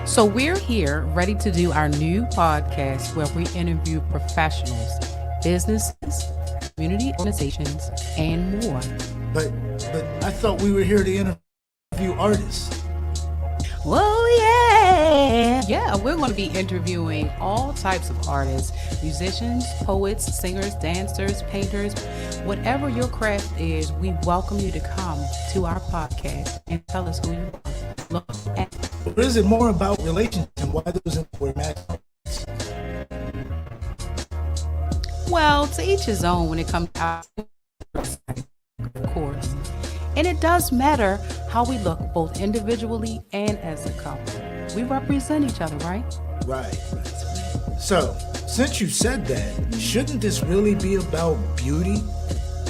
So we're here ready to do our new podcast where we interview professionals, businesses, community organizations, and more. But I thought we were here to interview artists. Whoa, yeah. Yeah, we're going to be interviewing all types of artists, musicians, poets, singers, dancers, painters. Whatever your craft is, we welcome you to come to our podcast and tell us who you are. Look at. Or is it more about relations and why those were matched? Well, to each his own when it comes to of course. And it does matter how we look both individually and as a couple. We represent each other, right? Right. So, since you said that, shouldn't this really be about beauty?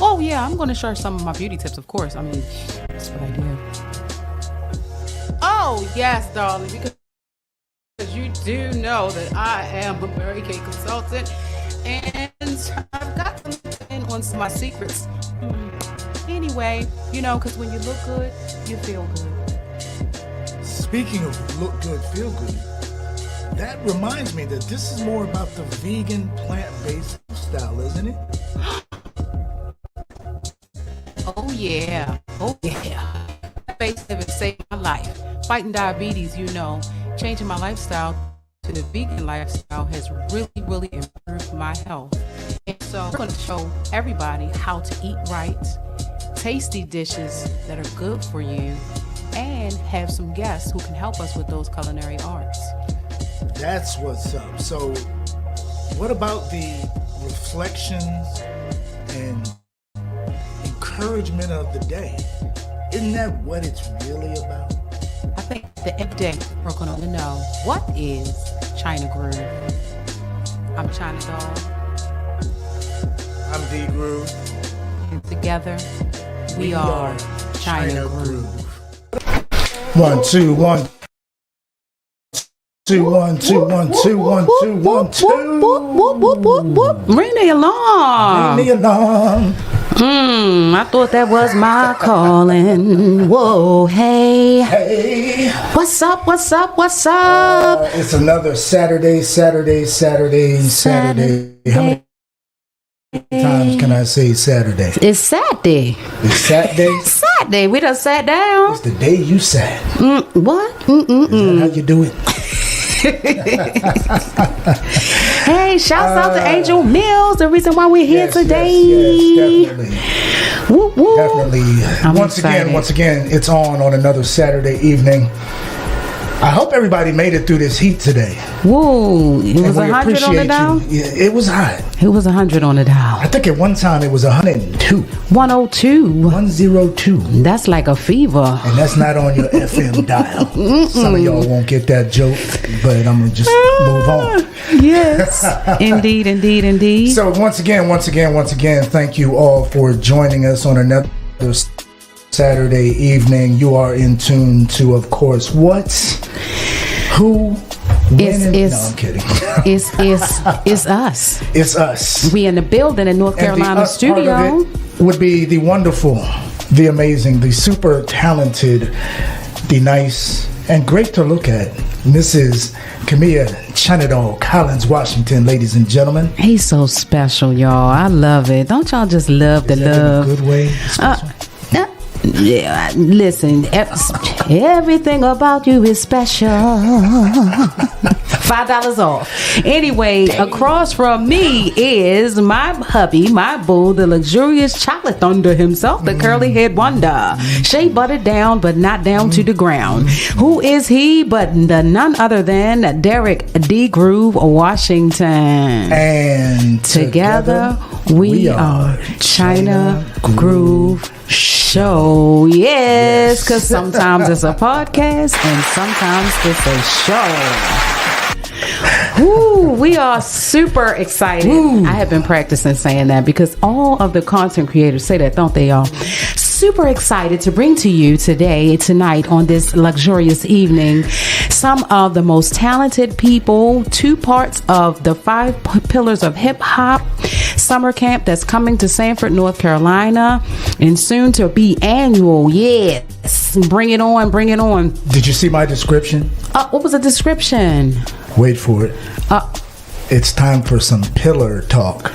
Oh, yeah, I'm going to share some of my beauty tips, of course. I mean, that's what I do. Oh, yes, darling, because you do know that I am a Mary Kay consultant, and I've got something on some of my secrets. Anyway, you know, because when you look good, you feel good. Speaking of look good, feel good, that reminds me that this is more about the vegan, plant-based style, isn't it? Oh, yeah. Oh, yeah. Plant-based living saved my life. Fighting diabetes, you know, changing my lifestyle to the vegan lifestyle has really, really improved my health. And so I'm going to show everybody how to eat right, tasty dishes that are good for you, and have some guests who can help us with those culinary arts. That's what's up. So what about the reflections and encouragement of the day? Isn't that what it's really about? I think at the end of the day, we're going to know what is ChynaGroove. I'm China Dog. I'm D-Groove. And together, we are ChynaGroove. 1, 2, 1. 2, 1, 2, 1, 2, 1, 2, 1, 2. Ring the alarm. Ring the alarm. I thought that was my calling. Whoa, hey. Hey. What's up, what's up, what's up? It's another Saturday. How many times can I say Saturday? It's Saturday. It's Saturday? Saturday. We done sat down. It's the day you sat. What? Is that how you do it? Hey, shouts out to Angel Mills, the reason why we're here today. Yes, definitely. Woo, woo. Definitely. Once again, it's on another Saturday evening. I hope everybody made it through this heat today. Woo! It was 100 on the dial? Yeah, it was hot. It was 100 on the dial. I think at one time it was 102. 102. 102. That's like a fever. And that's not on your FM dial. Some of y'all won't get that joke, but I'm going to just move on. Yes. Indeed. So once again, thank you all for joining us on another Saturday evening. You are in tune to, of course, who, when, no, I'm kidding. It's us. It's us. We in the building in North Carolina studio. Part of it would be the wonderful, the amazing, the super talented, the nice, and great to look at Mrs. Camilla ChynaGroove Collins Washington, ladies and gentlemen. He's so special, y'all. I love it. Don't y'all just love the love? In a good way. Yeah, listen, everything about you is special. $5 off. Anyway, across from me is my hubby, my boo, the luxurious chocolate thunder himself, the curly head wonder. Shea buttered down, but not down to the ground. Who is he but none other than Derek D. Groove Washington. And together we are ChynaGroove Show. Yes, because sometimes it's a podcast and sometimes it's a show. Ooh, we are super excited. Ooh. I have been practicing saying that because all of the content creators say that, don't they, y'all? Super excited to bring to you tonight on this luxurious evening, some of the most talented people, 2 parts of the 5 pillars of hip hop summer camp that's coming to Sanford, North Carolina, and soon to be annual. Yes, bring it on. Did you see my description? What was the description? Wait for it. It's time for some pillar talk.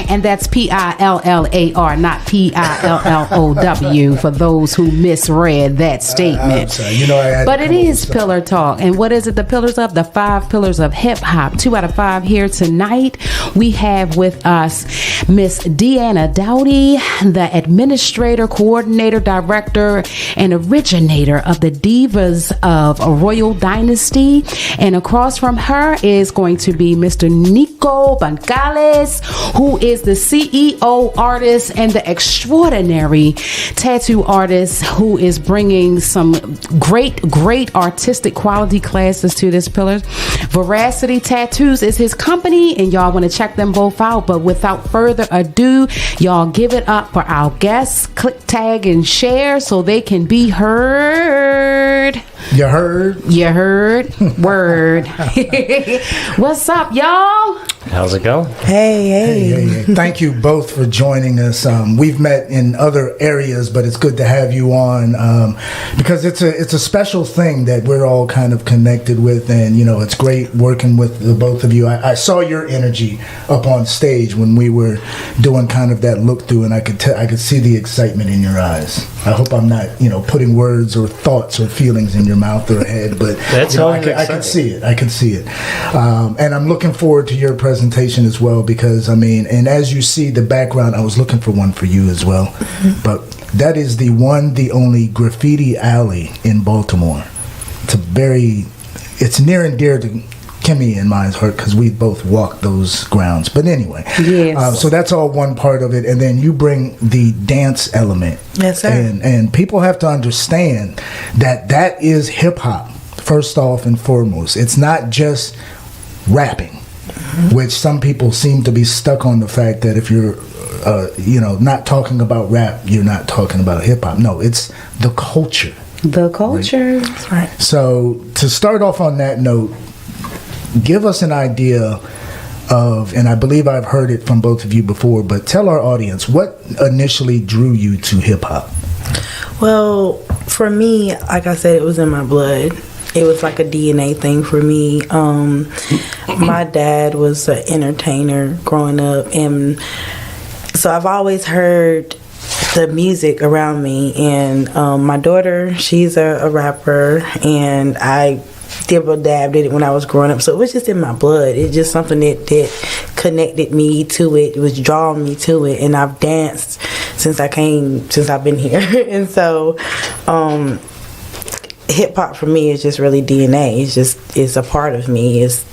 And that's PILLAR, not PILLOW, for those who misread that statement. I'm sorry. But it is pillar talk. And what is it? The pillars of the 5 pillars of hip hop. 2 out of 5 here tonight. We have with us Miss Deanna Dowdy, the administrator, coordinator, director, and originator of the Divas of Royal Dynasty. And across from her is going to be Mr. Nico Boncales, who is the CEO artist and the extraordinary tattoo artist who is bringing some great artistic quality classes to this pillar. Veracity Tattoos is his company, and y'all want to check them both out. But without further ado, y'all give it up for our guests. Click, tag, and share so they can be heard. You heard? Word. What's up, y'all? How's it go? Hey. Thank you both for joining us. We've met in other areas, but it's good to have you on because it's a special thing that we're all kind of connected with, and it's great working with the both of you. I saw your energy up on stage when we were doing kind of that look through, and I could see the excitement in your eyes. I hope I'm not putting words or thoughts or feelings in your mouth or head, but that's I can see it. And I'm looking forward to your presentation as well, because and as you see the background, I was looking for one for you as well. But that is the only graffiti alley in Baltimore. It's near and dear to Kimmy and mine's heart because we both walked those grounds. But anyway, yes. So that's all one part of it, and then you bring the dance element. Yes, sir. And people have to understand that is hip hop first off and foremost. It's not just rapping, which some people seem to be stuck on the fact that if you're not talking about rap, you're not talking about hip hop. No, it's the culture. The culture. Right. So to start off on that note, give us an idea of, and I believe I've heard it from both of you before, but tell our audience what initially drew you to hip hop. Well, for me, like I said, it was in my blood. It was like a DNA thing for me. My dad was an entertainer growing up, and so I've always heard the music around me. And my daughter, she's a rapper, and I dabbed in it when I was growing up, so it was just in my blood. It's just something that connected me to it. It was drawing me to it, and I've danced since I've been here. And so hip hop for me is just really DNA. It's a part of me. It's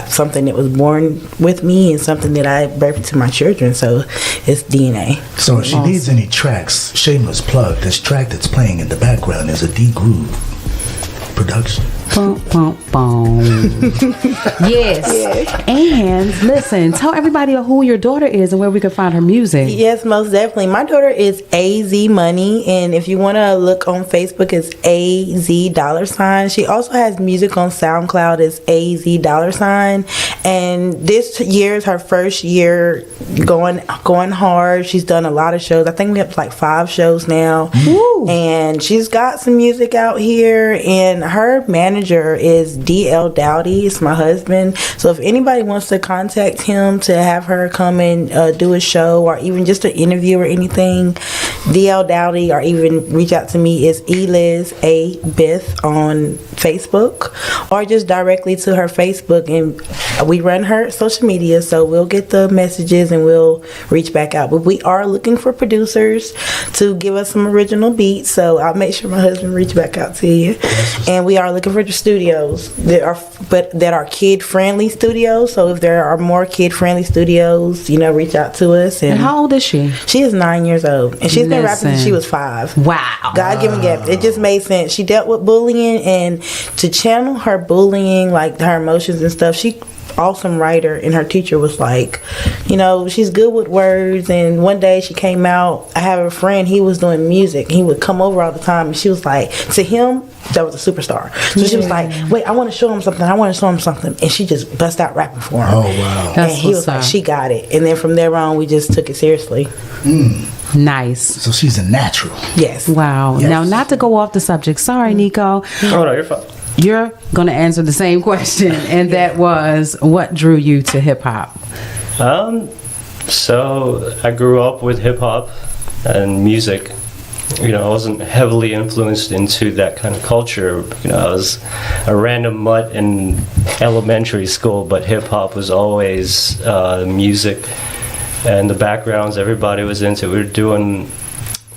something that was born with me and something that I birthed to my children. So it's DNA. So if she needs any tracks, shameless plug, this track that's playing in the background is a D-Groove production. Boom, boom, boom. Yes. And listen, tell everybody who your daughter is and where we can find her music. Yes, most definitely. My daughter is AZ Money, and if you want to look on Facebook, it's AZ$. She also has music on SoundCloud as AZ$. And this year is her first year going hard. She's done a lot of shows. I think we have like 5 shows now. Woo. And she's got some music out here, and her manager is Deanna Dowdy. It's my husband. So if anybody wants to contact him to have her come and do a show, or even just an interview or anything, Deanna Dowdy, or even reach out to me, is Eliz A. Bith on Facebook, or just directly to her Facebook, and we run her social media, so we'll get the messages and we'll reach back out. But we are looking for producers to give us some original beats, so I'll make sure my husband reach back out to you. And we are looking for studios that are kid-friendly studios. So if there are more kid-friendly studios, reach out to us. And how old is she? She is 9 years old, and she's been rapping since she was 5. Wow. God-given gift. It just made sense. She dealt with bullying, and to channel her bullying, like her emotions and stuff, she awesome writer, and her teacher was like, she's good with words. And one day she came out, I have a friend, he was doing music, he would come over all the time, and she was like, to him, that was a superstar. So she was like, wait, I want to show him something, and she just bust out rapping for him. Oh wow. And he was like, she got it. And then from there on, we just took it seriously. Nice. So she's a natural. Yes. Wow. Yes. Now, not to go off the subject, sorry, Nico. Oh no, you're fine. You're going to answer the same question, and that was, what drew you to hip-hop? So I grew up with hip-hop and music. I wasn't heavily influenced into that kind of culture. I was a random mutt in elementary school, but hip-hop was always music and the backgrounds everybody was into. We were doing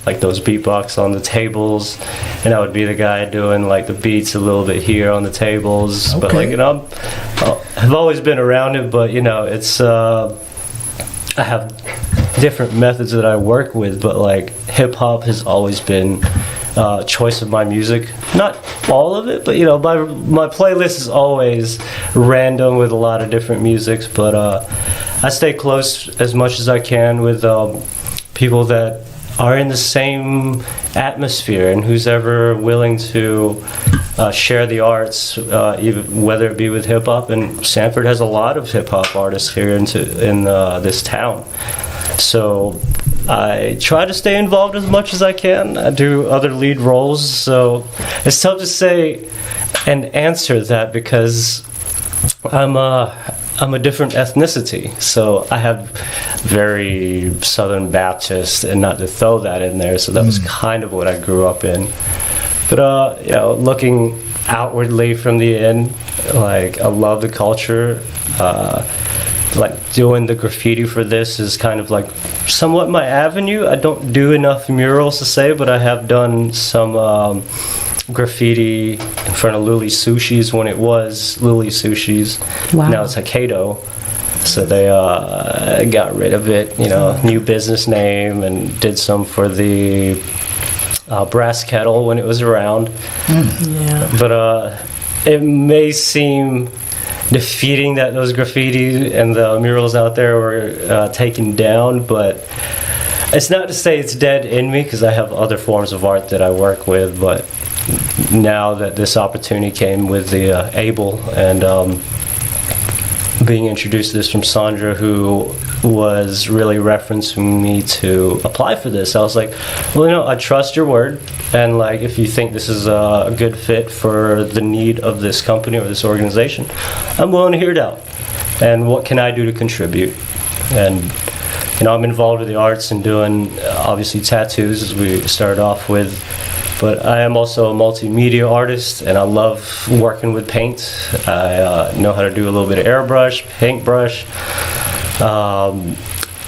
like those beatbox on the tables, and I would be the guy doing like the beats a little bit here on the tables. Okay. But I've always been around it, but it's I have different methods that I work with, but like hip hop has always been choice of my music. Not all of it, but my playlist is always random with a lot of different musics, but I stay close as much as I can with people that are in the same atmosphere, and who's ever willing to share the arts, even whether it be with hip hop. And Sanford has a lot of hip hop artists here in this town. So I try to stay involved as much as I can. I do other lead roles, so it's tough to say and answer that because I'm a different ethnicity, so I have very Southern Baptist, and not to throw that in there, so that was kind of what I grew up in. But looking outwardly from the in, like I love the culture. Like doing the graffiti for this is kind of like somewhat my avenue. I don't do enough murals to say, but I have done some graffiti in front of Luli Sushi's when it was Luli Sushi's. Wow. Now it's Hokkaido. So they got rid of it, new business name, and did some for the Brass Kettle when it was around. Yeah. But it may seem defeating that those graffiti and the murals out there were taken down, but it's not to say it's dead in me, because I have other forms of art that I work with. But now that this opportunity came with the Able, and being introduced to this from Sandra, who was really referencing me to apply for this, I was like, well, I trust your word, and like if you think this is a good fit for the need of this company or this organization, I'm willing to hear it out. And what can I do to contribute? And I'm involved with the arts and doing obviously tattoos, as we started off with. But I am also a multimedia artist, and I love working with paint. I know how to do a little bit of airbrush, paintbrush,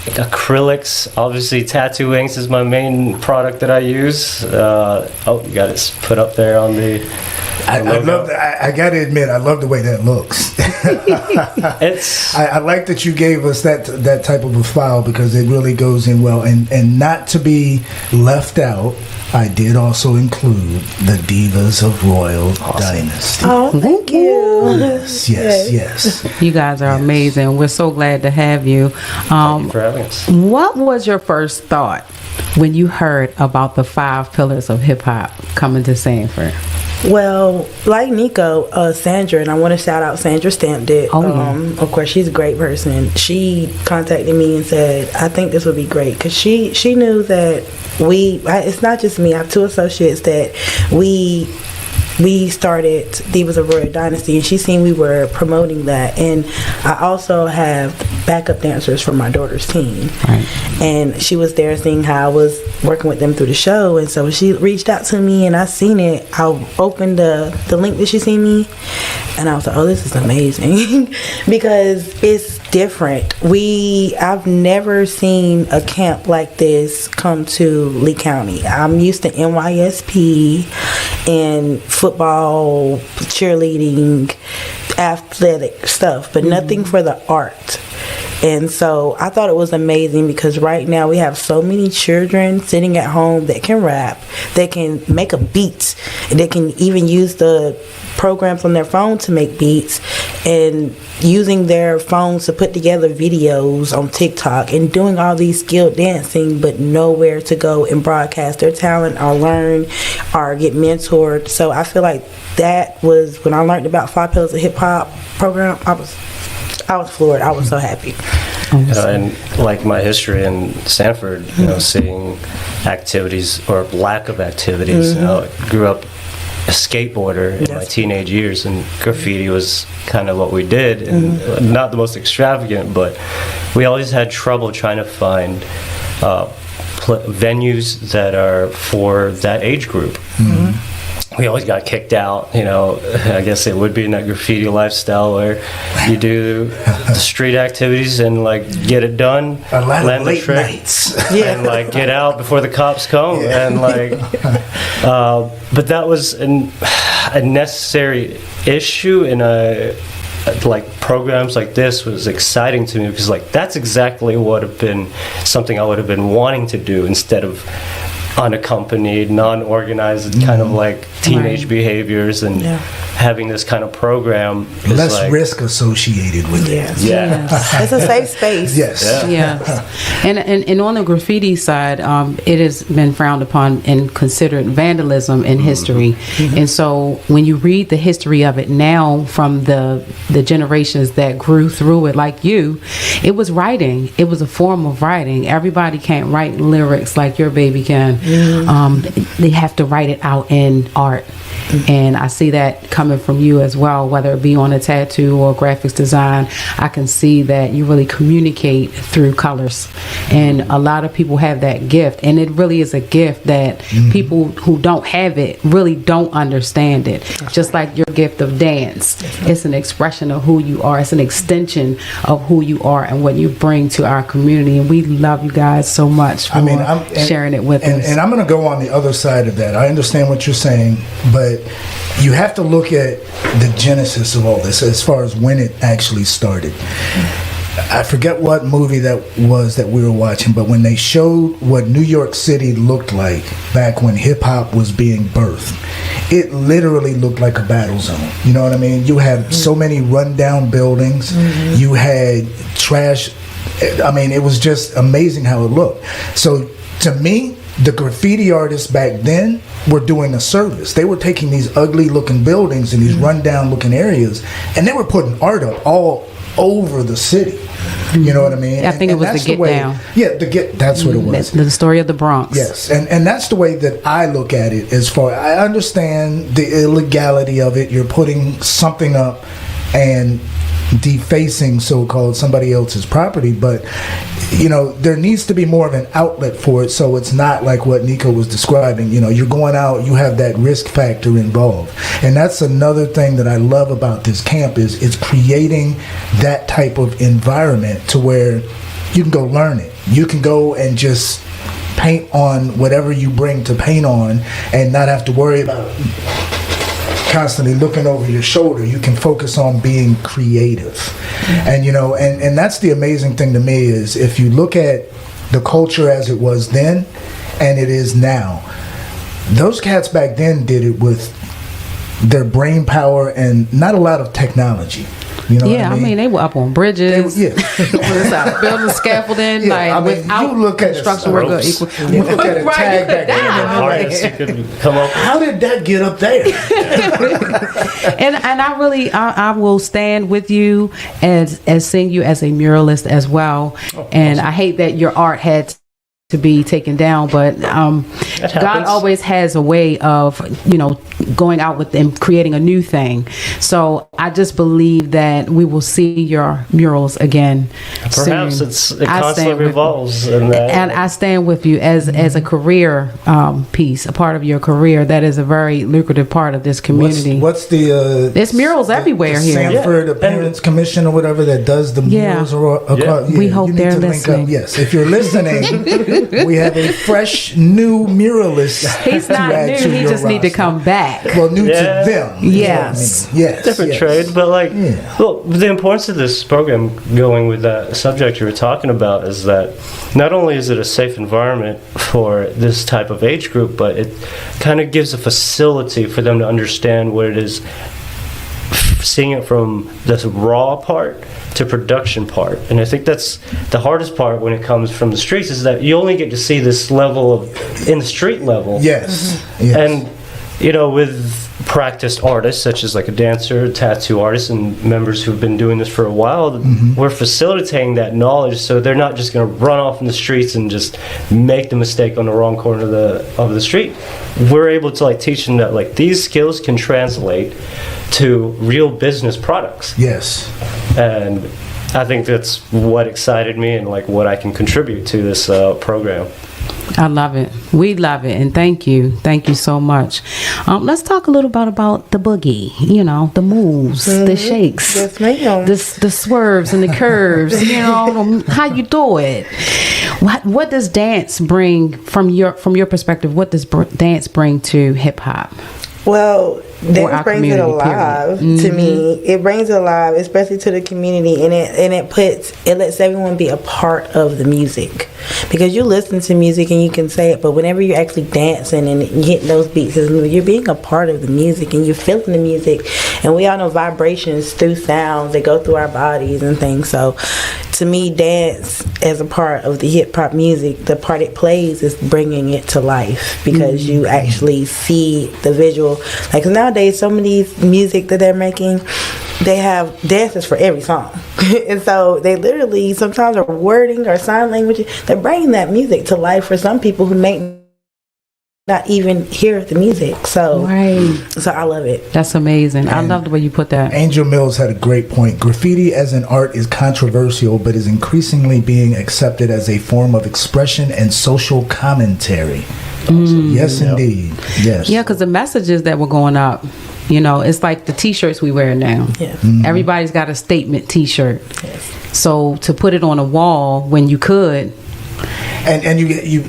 acrylics. Obviously, Tatoo inks is my main product that I use. You got it put up there on the. I love that. I got to admit, I love the way that looks. I like that you gave us that type of a file, because it really goes in well. And not to be left out, I did also include the Divas of Royal Dynasty. Oh, thank you. Yes. You guys are amazing. We're so glad to have you. Thank you for having us. What was your first thought when you heard about the 5 pillars of hip hop coming to Sanford? Well, like Nico, Sandra, and I want to shout out Sandra Stamped It. Of course, she's a great person. She contacted me and said, I think this would be great, because she knew that it's not just me, I have 2 associates that we started Divas of Royal Dynasty, and she seen we were promoting that. And I also have backup dancers from my daughter's team. Right. And she was there seeing how I was working with them through the show. And so she reached out to me, and I seen it. I opened the link that she sent me, and I was like, oh, this is amazing. Because it's different. I've never seen a camp like this come to Lee County. I'm used to NYSP and football, cheerleading, athletic stuff, but nothing for the art. And so I thought it was amazing, because right now we have so many children sitting at home that can rap, that can make a beat, they can even use the programs on their phone to make beats, and using their phones to put together videos on TikTok and doing all these skilled dancing, but nowhere to go and broadcast their talent or learn or get mentored. So I feel like that was when I learned about 5 Pillars of Hip Hop program. I was floored. I was so happy. And like my history in Sanford, seeing activities or lack of activities. I grew up a skateboarder in my teenage years, and graffiti was kind of what we did, and not the most extravagant, but we always had trouble trying to find venues that are for that age group. We always got kicked out, I guess it would be in that graffiti lifestyle where you do the street activities and get it done, a lot land of late the trick, nights. and get out before the cops come, and but that was a necessary issue, and programs like this was exciting to me, because that's exactly what have been something I would have been wanting to do, instead of unaccompanied, non-organized kind of teenage behaviors, and having this kind of program is less risk associated with it. It's a safe space. And on the graffiti side, it has been frowned upon and considered vandalism in history. And so when you read the history of it now from the generations that grew through it, like you, it was writing. It was a form of writing. Everybody can't write lyrics like your baby can. They have to write it out in art. And I see that coming from you as well, whether it be on a tattoo or graphics design. I can see that you really communicate through colors, and a lot of people have that gift, and it really is a gift that people who don't have it really don't understand it. Just like your gift of dance, it's an expression of who you are. It's an extension of who you are and what you bring to our community, and we love you guys so much for sharing it with us. And I'm going to go on the other side of that. I understand what you're saying, but you have to look at the genesis of all this as far as when it actually started. I forget what movie that was that we were watching, but when they showed what New York City looked like back when hip-hop was being birthed, it literally looked like a battle zone. You know what I mean? You had so many rundown buildings. You had trash. I mean, it was just amazing how it looked. So to me, the graffiti artists back then were doing a service. They were taking these ugly looking buildings and these rundown looking areas, and they were putting art up all over the city. You know what I mean? I think it was the Get Down. Yeah, that's what it was. The story of the Bronx. Yes, and that's the way that I look at it. As far I understand the illegality of it, you're putting something up and defacing so-called somebody else's property, but there needs to be more of an outlet for it, so it's not like what Nico was describing. You're going out, you have that risk factor involved, and that's another thing that I love about this camp is it's creating that type of environment to where you can go learn it. You can go and just paint on whatever you bring to paint on and not have to worry about constantly looking over your shoulder. You can focus on being creative. And and that's the amazing thing to me is if you look at the culture as it was then and it is now, those cats back then did it with their brain power and not a lot of technology. What I mean? They were up on bridges. Building scaffolding, without you look at construction worker equal. You look at a tag back then. How did that get up there? and I will stand with you as seeing you as a muralist as well. And I hate that your art had to be taken down, but God always has a way of going out with them, creating a new thing. So I just believe that we will see your murals again. Perhaps soon. it constantly revolves, and I stand with you as a career piece, a part of your career. That is a very lucrative part of this community. What's the? There's murals everywhere here. Sanford Appearance Commission or whatever that does the murals. We hope they're listening. Yes, if you're listening. We have a fresh new muralist. He's not new. He just need to come back. Well, new to them. Yes. Yes. Different trade, but well, the importance of this program, going with that subject you were talking about, is that not only is it a safe environment for this type of age group, but it kind of gives a facility for them to understand what it is, seeing it from this raw part to production part. And I think that's the hardest part when it comes from the streets, is that you only get to see this level of in the street level. Yes. And with practiced artists such as like a dancer, tattoo artist, and members who've been doing this for a while, we're facilitating that knowledge, so they're not just going to run off in the streets and just make the mistake on the wrong corner of the street. We're able to teach them that these skills can translate to real business products. Yes. And I think that's what excited me and what I can contribute to this program. I love it. We love it. And thank you. Thank you so much. Let's talk a little bit about the boogie, the moves, the shakes, the swerves and the curves, how you do it. What does dance bring from your perspective? What does dance bring to hip hop? Well, dance brings it alive to me. It brings it alive, especially to the community, and it lets everyone be a part of the music. Because you listen to music and you can say it, but whenever you're actually dancing and you hit those beats, you're being a part of the music and you're feeling the music. And we all know vibrations through sounds, they go through our bodies and things. So to me, dance as a part of the hip hop music, the part it plays is bringing it to life, because you actually see the visual. Nowadays, some of these music that they're making, they have dances for every song. And so they literally sometimes are wording or sign language. They're bringing that music to life for some people who may not even hear the music. So I love it. That's amazing. And I love the way you put that. Angel Mills had a great point. Graffiti as an art is controversial, but is increasingly being accepted as a form of expression and social commentary. Yes, indeed. Yes. Yeah, because the messages that were going up, it's like the T-shirts we wear now. Yeah. Everybody's got a statement T-shirt. Yes. So to put it on a wall when you could. And you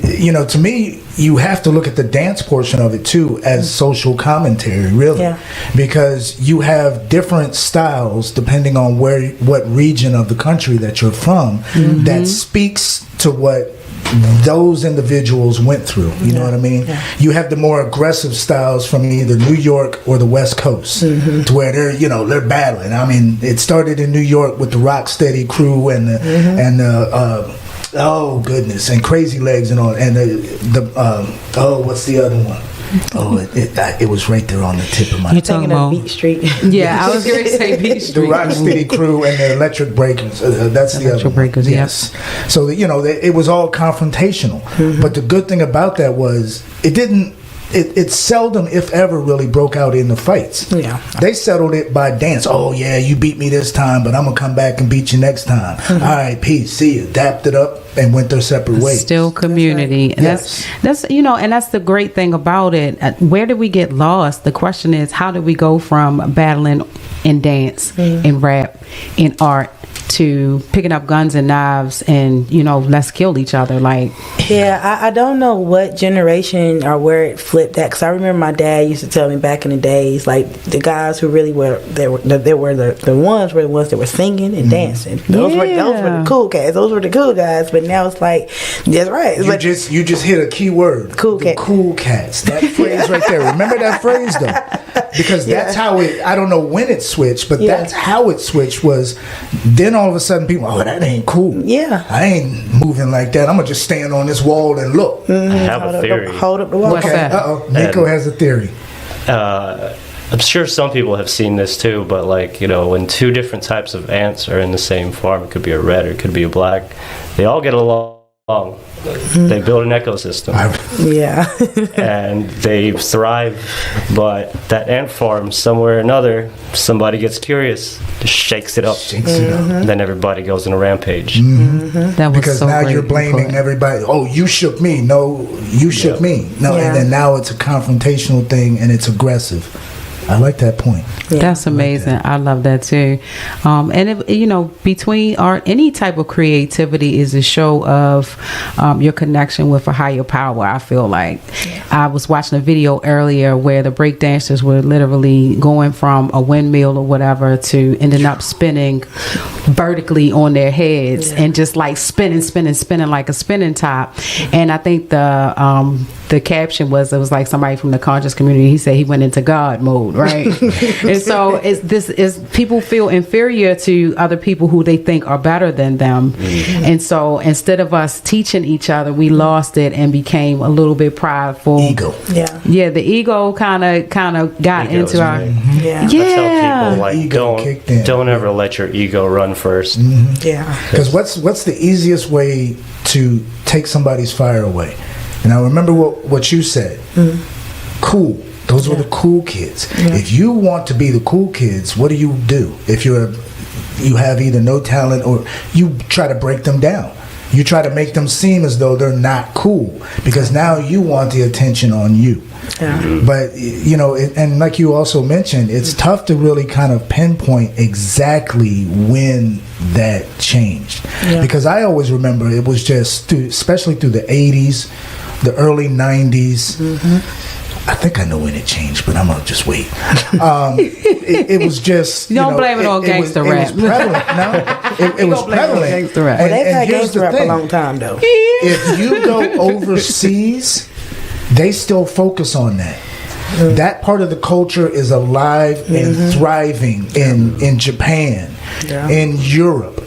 to me, you have to look at the dance portion of it too as social commentary, really, because you have different styles depending on what region of the country that you're from that speaks to what those individuals went through. You know what I mean? Yeah. You have the more aggressive styles from either New York or the West Coast, to where they're battling. I mean, it started in New York with the Rocksteady crew and the oh goodness, and Crazy Legs and all, and what's the other one? Oh, it was right there on the tip of my. You're talking about Beat Street. Yeah, I was going to say Beat Street. The Rocksteady crew and the Electric Breakers. That's the Electric other Breakers. One. Yes. So it was all confrontational. But the good thing about that was it didn't it seldom, if ever, really broke out into fights. Yeah. They settled it by dance. Oh, yeah, you beat me this time, but I'm going to come back and beat you next time. All right, peace, see you. Dapped it up and went their separate ways. Still community. Yes. That's and that's the great thing about it. Where did we get lost? The question is, how did we go from battling in dance, in rap, in art, to picking up guns and knives and, let's kill each other? Like, yeah, I don't know what generation or where it flipped at, because I remember my dad used to tell me back in the days, like, the guys who really were the ones that were singing and dancing. Those were the cool cats. Those were the cool guys. But now it's like, that's right. It's You just hit a key word. Cool cat. Cool cats. That phrase right there. Remember that phrase though, because that's how it. I don't know when it switched, but that's how it switched. Was then all of a sudden people, oh, that ain't cool. Yeah, I ain't moving like that. I'm gonna just stand on this wall and look. I have a theory. Hold up the wall. What's that? Nico has a theory. I'm sure some people have seen this too, but when two different types of ants are in the same farm, it could be a red or it could be a black, they all get along. They build an ecosystem. Yeah. And they thrive, but that ant farm, somewhere or another, somebody gets curious, just shakes it up. And then everybody goes on a rampage. that was Because so now great you're blaming input. everybody. Oh, you shook me. No, you shook me. No, Yeah. and then now it's a confrontational thing and it's aggressive. I like that point. That's amazing. I love that too. And if, between art, any type of creativity is a show of your connection with a higher power. I feel like I was watching a video earlier where the break dancers were literally going from a windmill or whatever to ending up spinning vertically on their heads and just like spinning like a spinning top. And I think the caption was, it was like somebody from the conscious community. He said he went into God mode, right? And so people feel inferior to other people who they think are better than them. And so instead of us teaching each other, we lost it and became a little bit prideful. Ego. Yeah. The ego kind of got Ego's into our right. Yeah. I tell people, Ego kicked in. don't ever let your ego run first. Yeah. Because what's the easiest way to take somebody's fire away? And I remember what you said. Cool. Those were the cool kids. Yeah. If you want to be the cool kids, what do? If you have either no talent or you try to break them down. You try to make them seem as though they're not cool because now you want the attention on you. Yeah. But and like you also mentioned, it's tough to really kind of pinpoint exactly when that changed. Yeah. Because I always remember it was just especially through the 80s, the early 90s. I think I know when it changed, but I'm gonna just wait. It was just Don't blame it on gangster rap. It was prevalent. No, it was prevalent. Gangster rap. Well, they've had here's gangster the rap a thing. long time though. If you go overseas, they still focus on that. That part of the culture is alive and thriving in Japan, in Europe,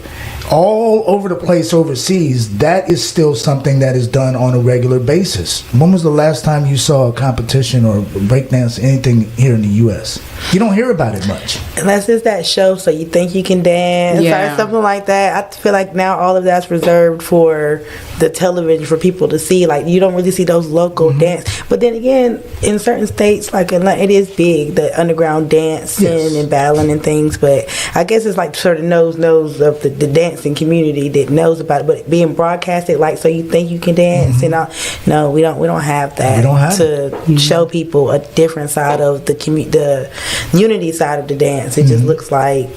all over the place overseas. That is still something that is done on a regular basis. When was the last time you saw a competition or breakdance, anything here in the U.S.? You don't hear about it much. Unless it's that show, So You Think You Can Dance, or something like that. I feel like now all of that's reserved for the television for people to see. Like, you don't really see those local dance. But then again, in certain states, like it is big, the underground dancing and battling and things. But I guess it's like sort of knows of the dancing community that knows about it. But being broadcasted, like So You Think You Can Dance, and all, no, we don't have that. We don't have to show people a different side of the unity side of the dance. It just looks like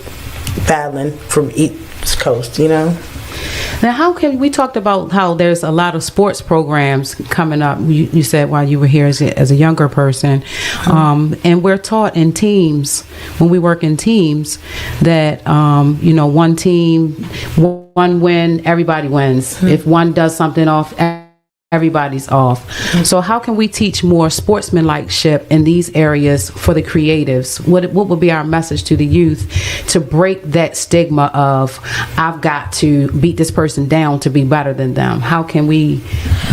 battling from East Coast, Now, how can we talked about how there's a lot of sports programs coming up? You said while you were here as a younger person, and we're taught in teams when we work in teams that one team, one win, everybody wins. If one does something off, everybody's off. So how can we teach more sportsmanlike-ship in these areas for the creatives? What would be our message to the youth to break that stigma of I've got to beat this person down to be better than them? How can we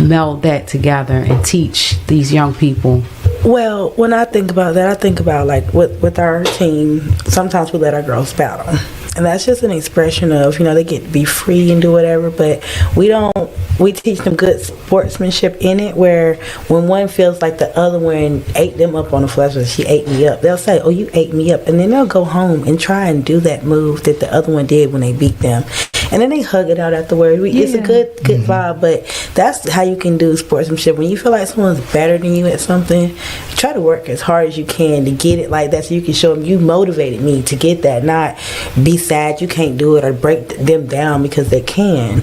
meld that together and teach these young people? Well, when I think about that, I think about like with our team, sometimes we let our girls battle. And that's just an expression of, they get to be free and do whatever, but we don't we teach them good sportsmanship in it, where when one feels like the other one ate them up on the flesh, or she ate me up, they'll say, oh, you ate me up, and then they'll go home and try and do that move that the other one did when they beat them, and then they hug it out afterward. It's a good vibe, but that's how you can do sportsmanship. When you feel like someone's better than you at something, try to work as hard as you can to get it like that, so you can show them you motivated me to get that, not be sad you can't do it or break them down because they can.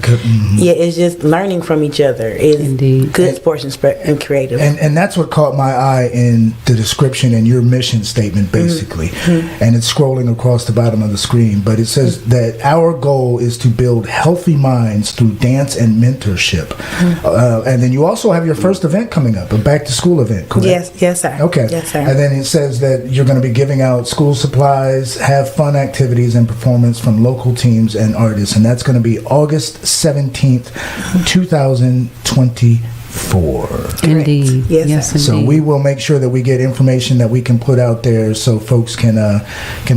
Yeah, it's just learning from each other is good sportsmanship and creative. And that's what caught my eye in the description and your mission statement, basically. And it's scrolling across the bottom of the screen, but it says that our goal is to build healthy minds through dance and mentorship. And then you also have your first event coming up, a back to school event, correct? Yes, sir. Okay. Yes, sir. And then it says that you're going to be giving out school supplies, have fun activities and performance from local teams and artists, and that's going to be August 17th, 2024. Indeed. Yes, Yes, So indeed. we will make sure that we get information that we can put out there so folks can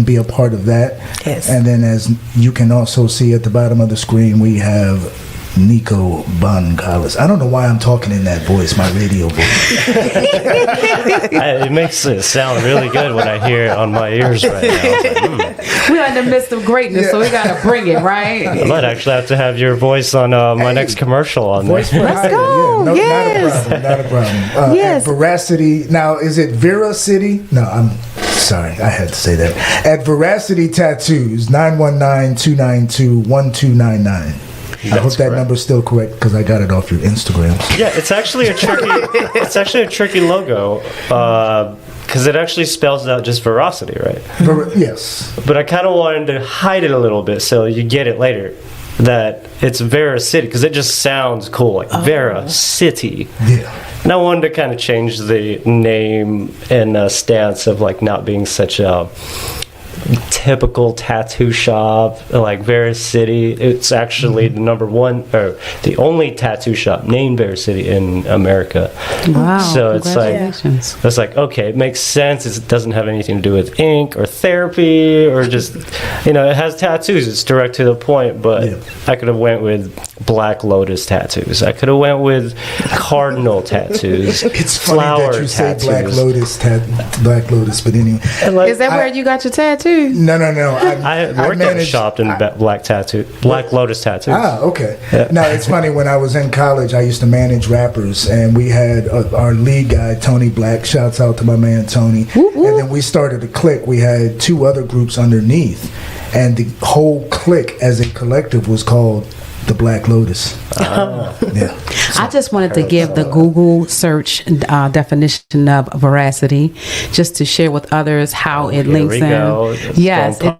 be a part of that. Yes. And then, as you can also see at the bottom of the screen, we have Nico Boncales. I don't know why I'm talking in that voice, my radio voice. It makes it sound really good when I hear it on my ears right now. We're in the midst of greatness, so we gotta bring it, right? I might actually have to have your voice on my next commercial on Voice there. for Let's hire. go. Yeah, Yes. not a problem. Yes. At Veracity, now is it Veracity? No, I'm sorry, I had to say that. At Veracity Tattoos, 919-292-1299. I hope that correct. number's still correct because I got it off your Instagram. Yeah, it's actually a tricky logo because it actually spells out just Veracity, right? Yes. But I kind of wanted to hide it a little bit so you get it later that it's Veracity because it just sounds cool, like Veracity. Yeah. And I wanted to kind of change the name and stance of like not being such a typical tattoo shop like Veracity. It's actually the number one or the only tattoo shop named Veracity in America. Wow. So it's like congratulations. okay, it makes sense. It doesn't have anything to do with ink or therapy or just it has tattoos. It's direct to the point. But Yeah. I could have went with Black Lotus tattoos. I could have went with cardinal tattoos. It's funny flower that you say tattoos. Black Lotus, but anyway. And, like, Is that where you got your tattoo? No. I worked at a shop in Black Lotus tattoos. Ah, okay. Now, it's funny, when I was in college, I used to manage rappers, and we had our lead guy, Tony Black. Shouts out to my man, Tony. And then we started a clique. We had two other groups underneath, and the whole clique as a collective was called the Black Lotus. Yeah. I just wanted to give the Google search definition of veracity, just to share with others how it Here links we in. go. It's Yes, going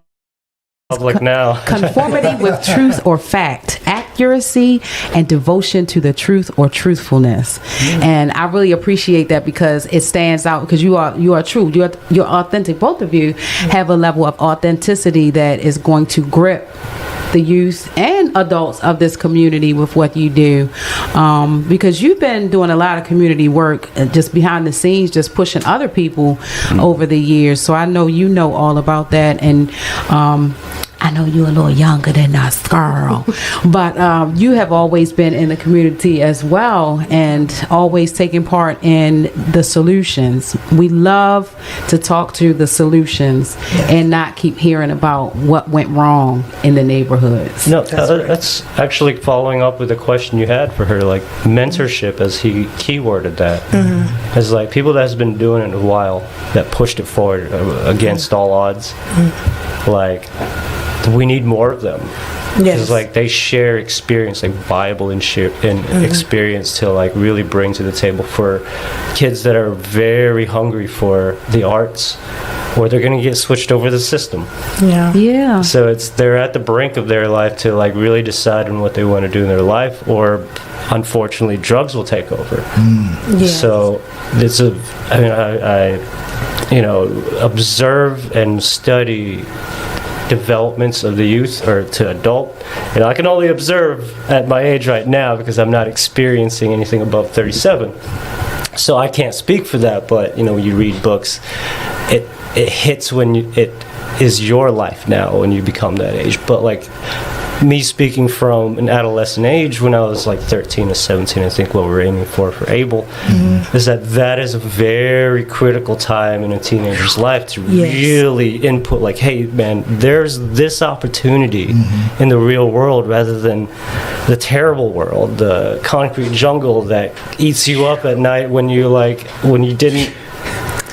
public now. conformity with truth or fact, accuracy and devotion to the truth or truthfulness. And I really appreciate that because it stands out because you are true, you're authentic. Both of you have a level of authenticity that is going to grip the youth and adults of this community with what you do, because you've been doing a lot of community work just behind the scenes, just pushing other people over the years. So I know you know all about that, and I know you're a little younger than us, girl, but you have always been in the community as well and always taking part in the solutions. We love to talk to the solutions and not keep hearing about what went wrong in the neighborhoods. No, that's actually following up with a question you had for her, like mentorship, as he keyworded that. As like people that has been doing it a while that pushed it forward against all odds. Like, we need more of them. Because like they share experience, like viable and experience to like really bring to the table for kids that are very hungry for the arts, or they're gonna get switched over the system. Yeah. So they're at the brink of their life to like really decide on what they want to do in their life, or unfortunately drugs will take over. So it's I observe and study developments of the youth or to adult, and I can only observe at my age right now because I'm not experiencing anything above 37, so I can't speak for that. But when you read books, it hits when it is your life now when you become that age. But like me speaking from an adolescent age, when I was like 13 or 17, I think what we're aiming for ABLE, is that is a very critical time in a teenager's life to really input, like, hey, man, there's this opportunity in the real world rather than the terrible world, the concrete jungle that eats you up at night when you didn't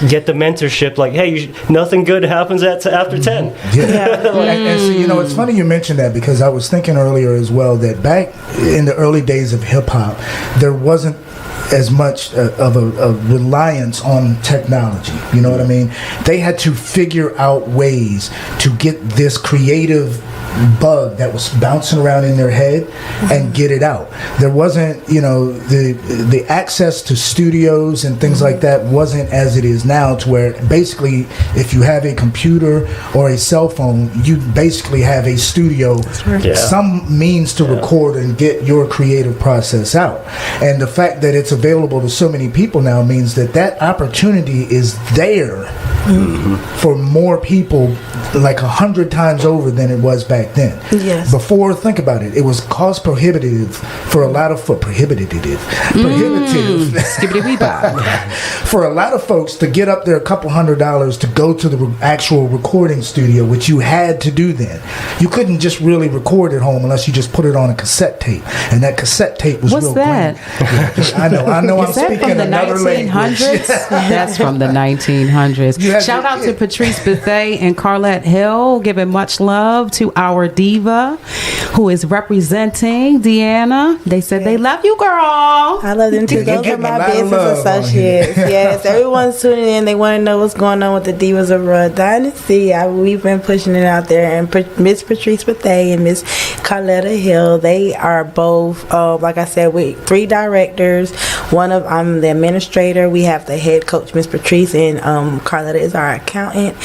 get the mentorship, like, hey, nothing good happens after 10. And so, you know, it's funny you mentioned that, because I was thinking earlier as well that back in the early days of hip-hop, there wasn't as much of a reliance on technology. You know what I mean? They had to figure out ways to get this creative bug that was bouncing around in their head and get it out. There wasn't, you know, the access to studios and things like that wasn't as it is now, to where basically if you have a computer or a cell phone, you basically have a studio, some means to record and get your creative process out. And the fact that it's available to so many people now means that opportunity is there for more people, like 100 times over than it was back then. Yes. Before, think about it, it was cost prohibitive for a lot of prohibitive for a lot of folks to get up there $200 to go to the actual recording studio, which you had to do then. You couldn't just really record at home unless you just put it on a cassette tape, and that cassette tape was What's real that? great. I know. I'm Is that speaking from the another 1900s? language. That's from the 1900s. Shout out to Patrice Bethay and Carlette Hill, giving much love to our diva who is representing Deanna. They said they love you, girl. I love them too. You're Those are getting my a lot of business love on associates. here. Yes, everyone's tuning in. They want to know what's going on with the Divas of Royal Dynasty. We've been pushing it out there. And Miss Patrice Bethay and Miss Carletta Hill, they are both, like I said, we 3 directors. I'm the administrator. We have the head coach, Miss Patrice, and Carletta is our accountant.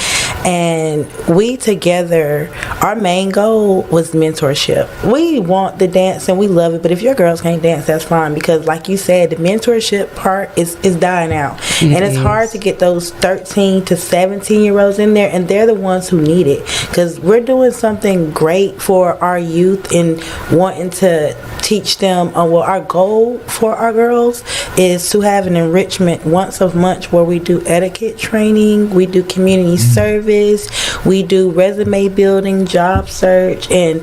And we together, our main goal was mentorship. We want the dance and we love it, but if your girls can't dance, that's fine, because like you said, the mentorship part is dying out. And it's hard to get those 13 to 17 year olds in there, and they're the ones who need it, because we're doing something great for our youth and wanting to teach them. Our goal for our girls is to have an enrichment once a month where we do etiquette training, we do community service, we do resume building, job search, and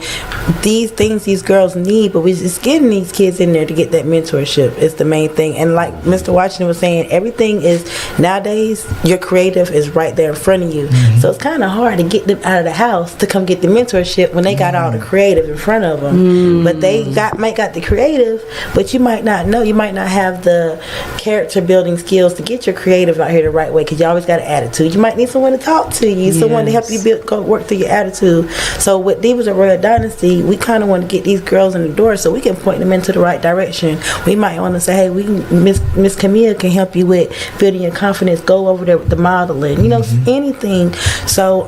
these things these girls need, but we're just getting these kids in there to get that mentorship is the main thing. And like Mr. Washington was saying, everything is, nowadays, your creative is right there in front of you. So it's kind of hard to get them out of the house to come get the mentorship when they got all the creative in front of them. But they might got the creative, but you might not know. You might not have the character building skills to get your creative out here the right way, because you always got an attitude. You might need someone to talk to you, someone to help you go work through your attitude. So with Divas of Royal Dynasty, we kind of want to get these girls in the door so we can point them into the right direction. We might want to say, hey, Miss Camille can help you with building your confidence. Go over there with the modeling, anything. So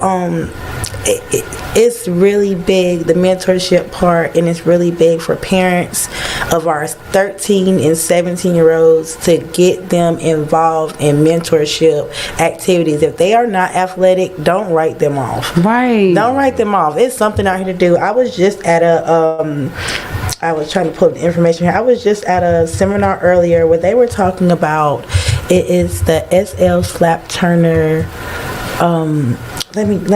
it's really big, the mentorship part, and it's really big for parents of our 13 and 17 year olds to get them involved in mentorship activities. If they are not athletic, don't write them off. Right. Don't write them off. It's something out here to do. I was just at I was trying to pull the information here. I was just at a seminar earlier where they were talking about, it is the SL Slap Turner. Let me be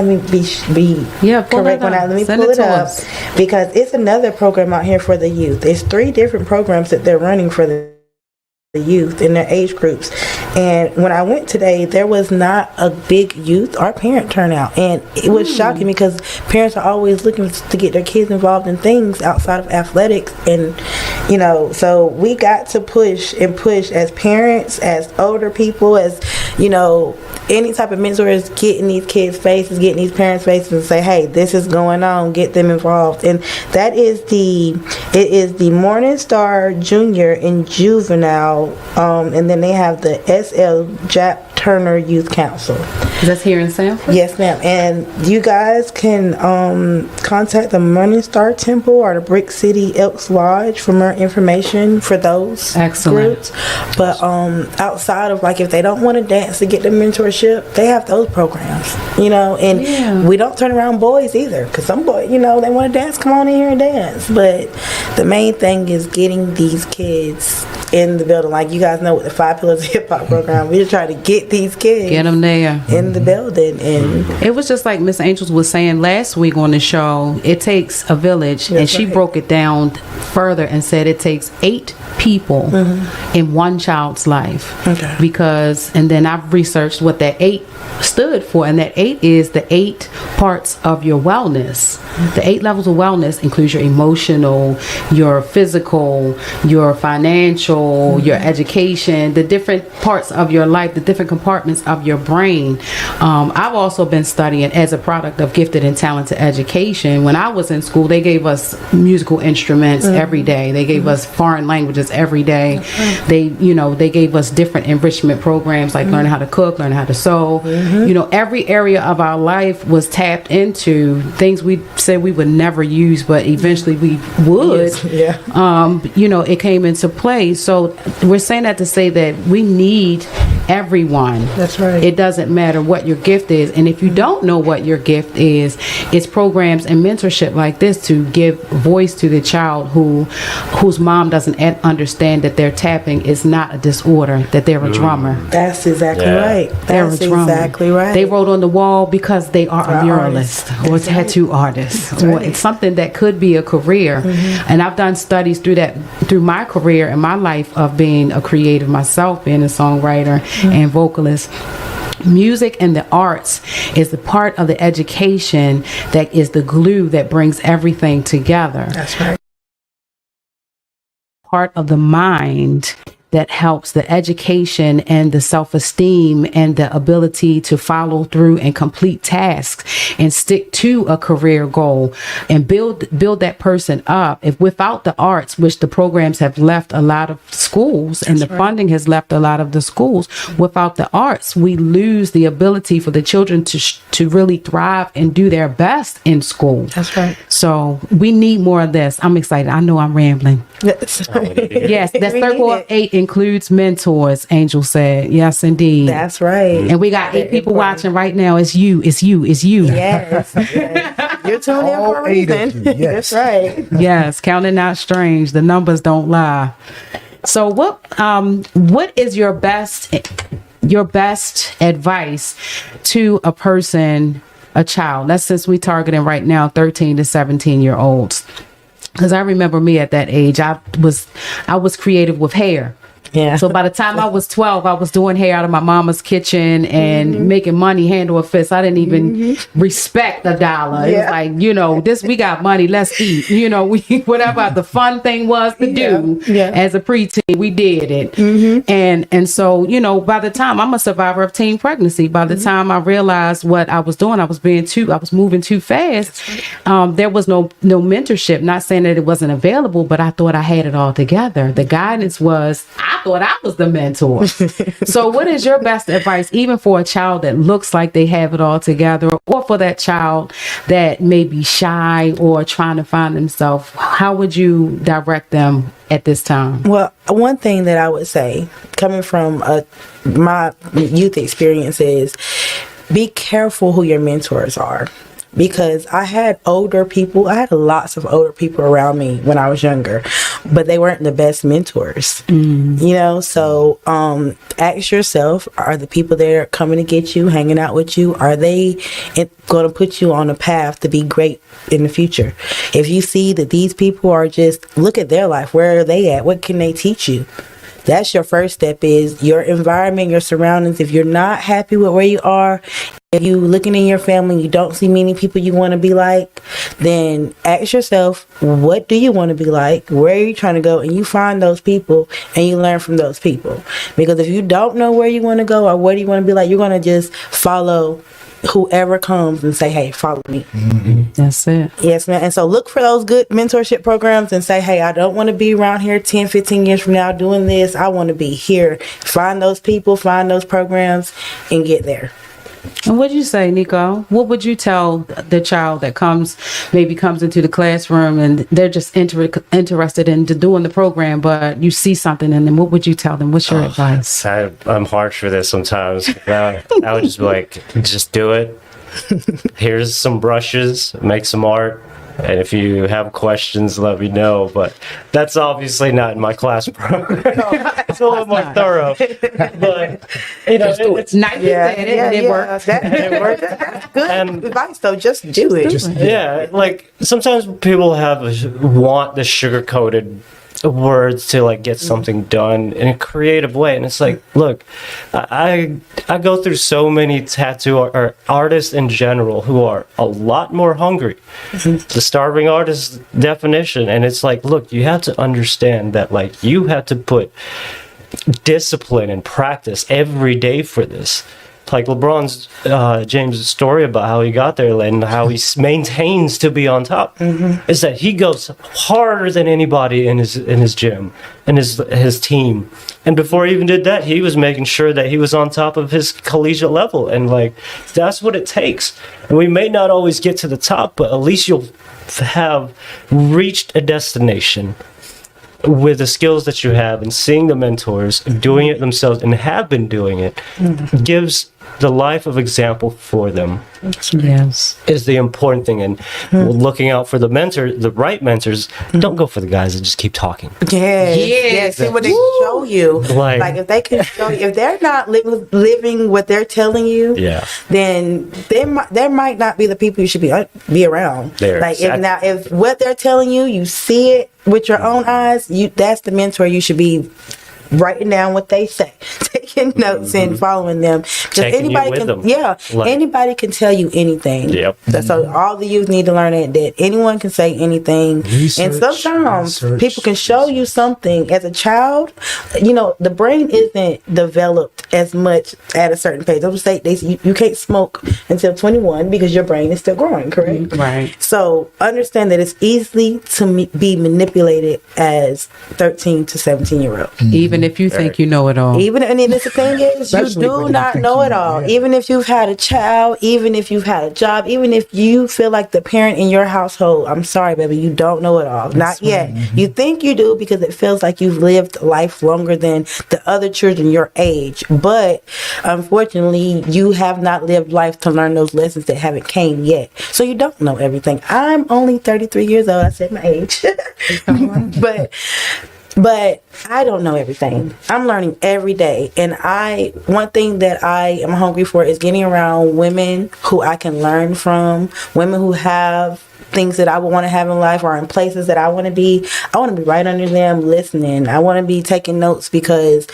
correct when let me pull it up, because it's another program out here for the youth. It's 3 different programs that they're running for the youth in their age groups. And when I went today, there was not a big youth or parent turnout, and it was shocking, because parents are always looking to get their kids involved in things outside of athletics. And so we got to push as parents, as older people, as any type of mentor is getting these kids' faces, getting these parents' faces, and say, hey, this is going on, get them involved. And that is it is the Morning Star Junior and Juvenile, and then they have the SL Jap Turner Youth Council. That's here in Sanford? Yes, ma'am. And you guys can contact the Morningstar Temple or the Brick City Elks Lodge for more information for those groups. But outside of, like, if they don't want to dance to get the mentorship, they have those programs, you know. And we don't turn around boys either, because some boys, you know, they want to dance, come on in here and dance. But the main thing is getting these kids in the building. Like, you guys know with the 5 Pillars of Hip Hop program, we just try to get these kids, get them there in the building. And it was just like Miss Angels was saying last week on the show, it takes a village. That's and she broke it down further and said it takes 8 people in one child's life. Okay. Because, and then I've researched what that 8 stood for, and that 8 is the 8 parts of your wellness. The 8 levels of wellness includes your emotional, your physical, your financial, your education, the different parts of your life, the different compartments of your brain. I've also been studying as a product of gifted and talented education. When I was in school, they gave us musical instruments every day. They gave us foreign languages every day. They gave us different enrichment programs, like learning how to cook, learning how to sew. You know, every area of our life was tapped into, things we said we would never use, but eventually we would. You know, it came into play. So we're saying that to say that we need everyone. That's right. It doesn't matter what your gift is. And if you don't know what your gift is, it's programs and mentorship like this to give voice to the child whose mom doesn't understand that their tapping is not a disorder, that they're a drummer. That's exactly right. That's exactly right. They wrote on the wall because they are a muralist or a tattoo artist, or it's something that could be a career. And I've done studies through my career and my life of being a creative myself, being a songwriter and vocalist. Music and the arts is the part of the education that is the glue that brings everything together. That's right. Part of the mind that helps the education and the self-esteem and the ability to follow through and complete tasks and stick to a career goal and build that person up. If without the arts, which the programs have left a lot of schools and the funding has left a lot of the schools, without the arts, we lose the ability for the children to really thrive and do their best in school. That's right. So we need more of this. I'm excited. I know I'm rambling. Yes, that circle of 8 includes mentors, Angel said. Yes, indeed. That's right. And we got 8 people watching right now. It's you. It's you. It's you. Yes. You're tuned in for a reason. Yes. That's right. Yes, counting not strange. The numbers don't lie. So what is your best advice to a person, a child? That's since we targeting right now 13 to 17-year-olds. Because I remember me at that age, I was creative with hair. Yeah. So by the time I was 12, I was doing hair out of my mama's kitchen and making money hand over fist. I didn't even respect $1. It was like, you know, we got money, let's eat. You know, whatever the fun thing was to do as a preteen, we did it. And so, you know, by the time I'm a survivor of teen pregnancy, by the time I realized what I was doing, I was moving too fast. There was no mentorship, not saying that it wasn't available, but I thought I had it all together. The guidance was, I thought I was the mentor. So what is your best advice, even for a child that looks like they have it all together, or for that child that may be shy or trying to find themselves? How would you direct them at this time? Well, one thing that I would say, coming from my youth experience, is be careful who your mentors are. Because I had lots of older people around me when I was younger, but they weren't the best mentors, you know? So ask yourself, are the people there coming to get you, hanging out with you, are they going to put you on a path to be great in the future? If you see that these people are just, look at their life, where are they at? What can they teach you? That's your first step, is your environment, your surroundings. If you're not happy with where you are, if you looking in your family, you don't see many people you want to be like, then ask yourself, what do you want to be like? Where are you trying to go? And you find those people and you learn from those people. Because if you don't know where you want to go or what do you want to be like, you're going to just follow whoever comes and say, hey, follow me. That's it. Yes, ma'am. And so look for those good mentorship programs and say, hey, I don't want to be around here 10, 15 years from now doing this. I want to be here. Find those people, find those programs, and get there. And what'd you say, Nico? What would you tell the child that comes into the classroom and they're just interested in doing the program, but you see something in them? What would you tell them? What's your advice? I'm harsh for this sometimes. I would just be like, just do it. Here's some brushes, make some art. And if you have questions, let me know. But that's obviously not in my class program. It's a little more thorough. But, it's Nice. It worked. It worked. That's good advice, though. Just do it. Yeah, like sometimes people want the sugar-coated words to like get something done in a creative way, and it's like, look, I go through so many tattoo artists in general who are a lot more hungry. The starving artist definition, and it's like, look, you have to understand that like you have to put discipline and practice every day for this. Like LeBron's James' story about how he got there and how he maintains to be on top is that he goes harder than anybody in his gym and his team. And before he even did that, he was making sure that he was on top of his collegiate level. And like that's what it takes. And we may not always get to the top, but at least you'll have reached a destination with the skills that you have, and seeing the mentors doing it themselves and have been doing it gives the life of example for them. Yes, is the important thing. And looking out for the right mentors. Don't go for the guys that just keep talking. Yes. See what they show you. Like if they can show you, if they're not living what they're telling you, then there might not be the people you should be around. Like if what they're telling you, you see it with your own eyes, that's the mentor you should be writing down what they say, taking notes and following them. Because anybody can tell you anything. Yep. So all the youth need to learn that anyone can say anything. And sometimes people can show you something. As a child, the brain isn't developed as much at a certain phase. You can't smoke until 21 because your brain is still growing, correct? Right. So understand that it's easy to be manipulated as 13 to 17-year-old. Even if you think you know it all. And the thing is, you do not know it all. Even if you've had a child, even if you've had a job, even if you feel like the parent in your household, I'm sorry, baby, you don't know it all. Not yet. You think you do because it feels like you've lived life longer than the other children your age. But unfortunately, you have not lived life to learn those lessons that haven't came yet. So you don't know everything. I'm only 33 years old. I said my age. But I don't know everything. I'm learning every day. And one thing that I am hungry for is getting around women who I can learn from, women who have things that I would want to have in life or in places that I want to be. I want to be right under them listening. I want to be taking notes because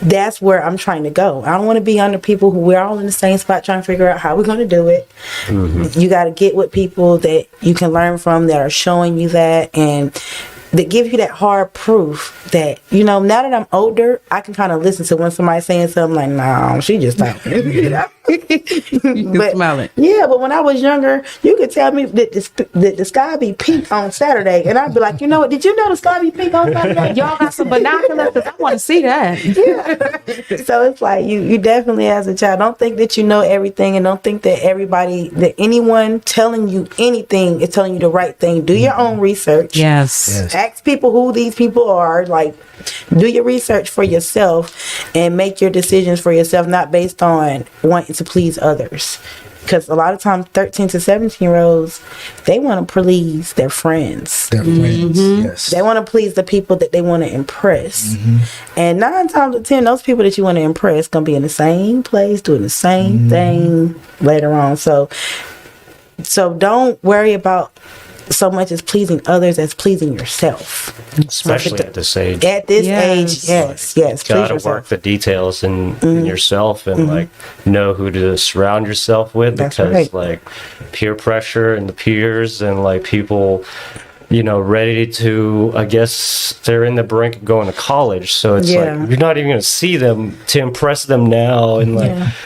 that's where I'm trying to go. I don't want to be under people who we're all in the same spot trying to figure out how we're going to do it. You got to get with people that you can learn from that are showing you that and that give you that hard proof that, now that I'm older, I can kind of listen to when somebody's saying something like, no, she just talking. You can smell it. Yeah, but when I was younger, you could tell me that the sky be pink on Saturday, and I'd be like, you know what, did you know the sky be pink on Saturday? Y'all got some binoculars? I want to see that. Yeah. So it's like, you definitely as a child, don't think that you know everything, and don't think that anyone telling you anything is telling you the right thing. Do your own research. Yes. Ask people who these people are. Like, do your research for yourself and make your decisions for yourself, not based on wanting to please others. Because a lot of times 13 to 17-year-olds, they want to please their friends. Yes. They want to please the people that they want to impress. And 9 times out of 10, those people that you want to impress going to be in the same place, doing the same thing later on. So don't worry about so much as pleasing others as pleasing yourself. Especially at this age. At this age, yes. You gotta work the details in yourself and like know who to surround yourself with. That's because right. like peer pressure and the peers and like people ready to, I guess they're in the brink of going to college. So it's like, you're not even going to see them to impress them now. And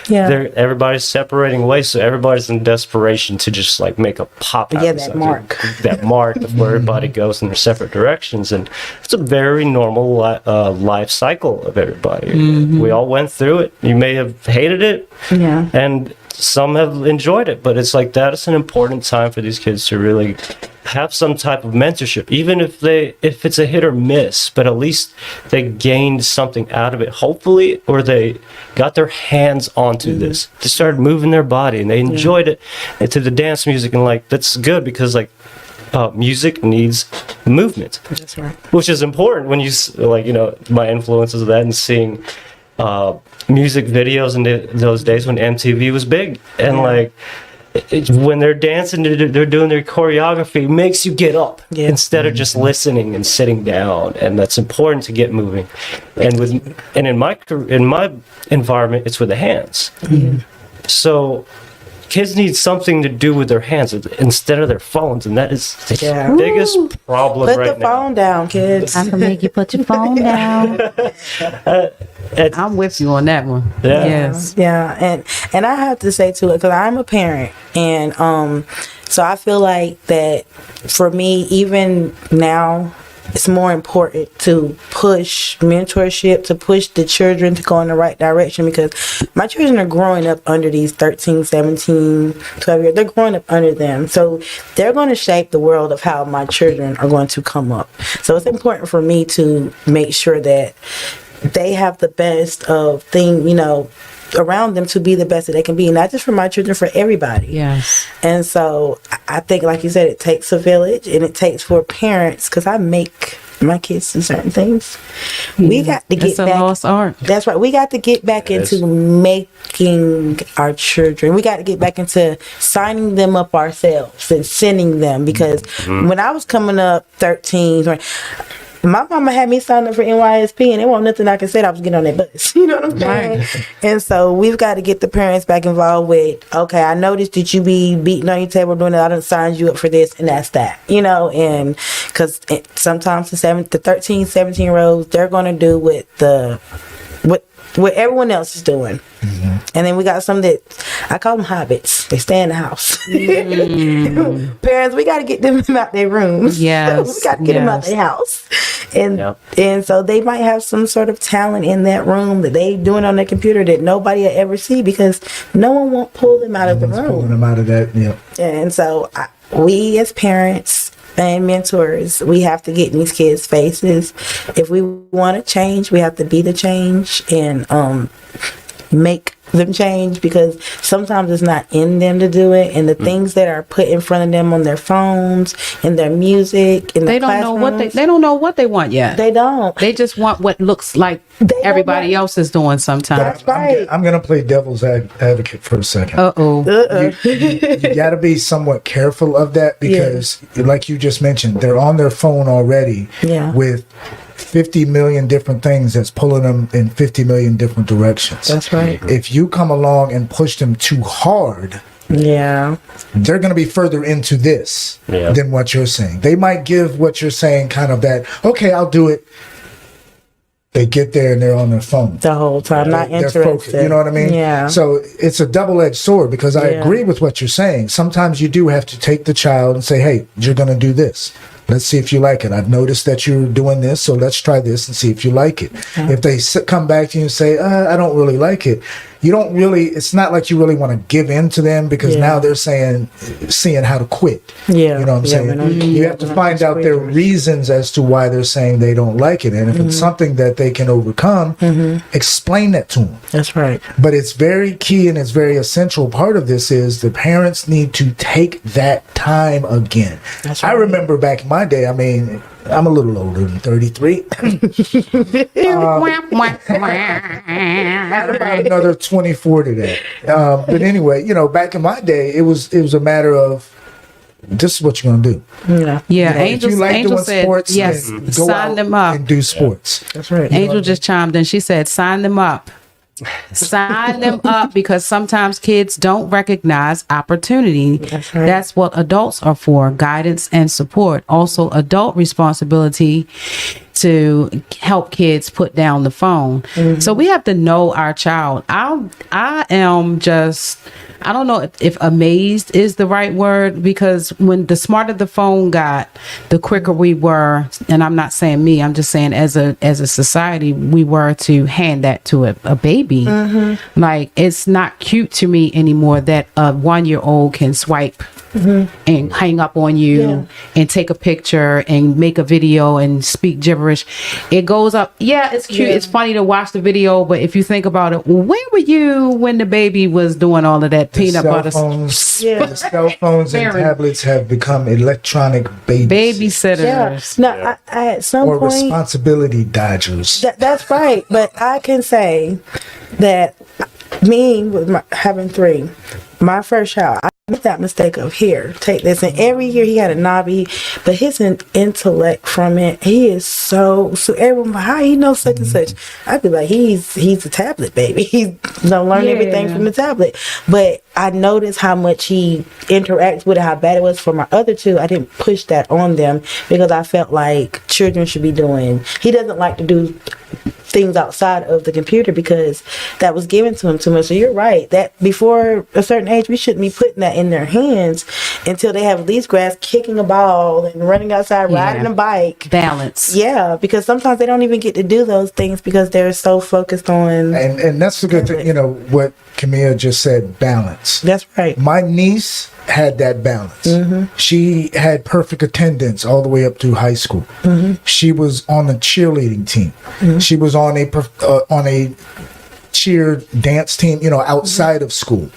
everybody's separating away. So everybody's in desperation to just like make a pop out of that mark. That mark of where everybody goes in their separate directions. And it's a very normal life cycle of everybody. Mm-hmm. We all went through it. You may have hated it. Yeah. And some have enjoyed it, but it's like that is an important time for these kids to really have some type of mentorship, even if it's a hit or miss, but at least they gained something out of it, hopefully, or they got their hands onto this. They started moving their body and they enjoyed it, and to the dance music, and like that's good because like music needs movement. That's right. Which is important when you my influences of that and seeing music videos in those days when MTV was big, and when they're dancing, they're doing their choreography, makes you get up instead of just listening and sitting down, and that's important to get moving. And in my environment, it's with the hands. So kids need something to do with their hands instead of their phones, and that is the biggest problem right now. Put the phone down, kids. I can make you put your phone down. I'm with you on that one. Yeah. Yes. Yeah, and I have to say too, because I'm a parent, and so I feel like that for me, even now, it's more important to push mentorship, to push the children to go in the right direction, because my children are growing up under these 13, 17, 12 years. They're growing up under them. So they're going to shape the world of how my children are going to come up. So it's important for me to make sure that they have the best of around them to be the best that they can be, not just for my children, for everybody. Yes. And so I think, like you said, it takes a village, and it takes for parents, because I make my kids do certain things. We got to get back. It's a lost art. That's right. We got to get back into making our children. We got to get back into signing them up ourselves and sending them, because when I was coming up 13, my mama had me sign up for NYSP, and there wasn't nothing I could say. I was getting on that bus. You know what I'm saying? Right. And so we've got to get the parents back involved with, okay, I noticed that you be beating on your table doing that. I done signed you up for this, and that's that. And because sometimes the 13, 17-year-olds, they're going to do what everyone else is doing. And then we got some that I call them hobbits. They stay in the house. Parents, we got to get them out their rooms. Yes. We got to get them out their house. And so they might have some sort of talent in that room that they doing on their computer that nobody will ever see, because no one won't pull them out of the room. Pulling them out of that, And so we as parents and mentors, we have to get in these kids' faces. If we want to change, we have to be the change and make them change, because sometimes it's not in them to do it, and the things that are put in front of them on their phones, in their music, in they the don't know what they don't know what they want yet. They don't. They just want what looks like everybody else is doing sometimes. That's right. I'm going to play devil's advocate for a second. You got to be somewhat careful of that, because like you just mentioned, they're on their phone already with 50 million different things that's pulling them in 50 million different directions. That's right. If you come along and push them too hard, they're going to be further into this than what you're saying. They might give what you're saying kind of that, okay, I'll do it. They get there and they're on their phone the whole time, not interested. Focused, you know what I mean? Yeah. So it's a double-edged sword, because I agree with what you're saying. Sometimes you do have to take the child and say, hey, you're going to do this. Let's see if you like it. I've noticed that you're doing this, so let's try this and see if you like it. If they come back to you and say, I don't really like it, it's not like you really want to give in to them, because now they're seeing how to quit. You know what I'm saying? You have to find out their reasons as to why they're saying they don't like it. And if it's something that they can overcome, explain that to them. That's right. But it's very key, and it's very essential part of this is the parents need to take that time again. That's right. I remember back in my day, I mean, I'm a little older than 33. Had about another 24 to that. But anyway, back in my day, it was a matter of, this is what you're gonna do. Angel, if you like Angel doing said, sports, yes, go sign out them up and do sports. That's right. Angel just chimed in. She said, sign them up. Sign them up, because sometimes kids don't recognize opportunity. That's right. That's what adults are for, guidance and support. Also, adult responsibility to help kids put down the phone. So we have to know our child. I am just, I don't know if amazed is the right word, because when the smarter the phone got, the quicker we were, and I'm not saying me, I'm just saying as a society, we were to hand that to a baby. Like, it's not cute to me anymore that a 1-year-old can swipe and hang up on you and take a picture and make a video and speak gibberish. It goes up. Yeah, it's cute. It's funny to watch the video, but if you think about it, where were you when the baby was doing all of that peanut butter? The cell phones and tablets have become electronic babysitters. No, I at some or point, responsibility dodgers. that's right. But I can say that me with having 3, my first child, I made that mistake of, here, take this. And every year he had a knobby, but his intellect from it, he is so everyone, how he knows such and such. I'd be like, he's a tablet baby. He's gonna learn everything from the tablet. But I noticed how much he interacts with it, how bad it was for my other 2. I didn't push that on them because I felt like children should be doing. He doesn't like to do things outside of the computer because that was given to him too much. So you're right, that before a certain age, we shouldn't be putting that in their hands until they have at least grasp kicking a ball and running outside, riding a bike. Balance. Yeah, because sometimes they don't even get to do those things because they're so focused on. And that's the good thing, what Camille just said, balance. That's right. My niece had that balance. She had perfect attendance all the way up through high school. She was on the cheerleading team. She was on a cheer dance team, outside of school.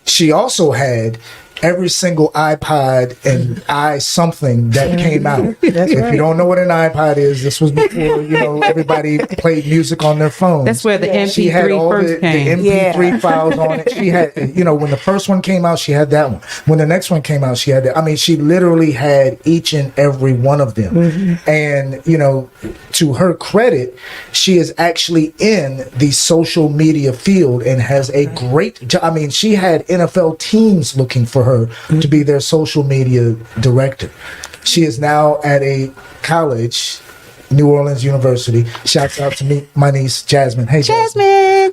She also had every single iPod and something that came out. If you don't know what an iPod is, this was before, everybody played music on their phones. That's where the MP3 she had all first came. the MP3 files on it. She had, when the first one came out, she had that one. When the next one came out, she had that. I mean, she literally had each and every one of them. And, to her credit, she is actually in the social media field and has a great job. I mean, she had NFL teams looking for her to be their social media director. She is now at a college, New Orleans University. Shouts out to my niece Jasmine. Hey, Jasmine.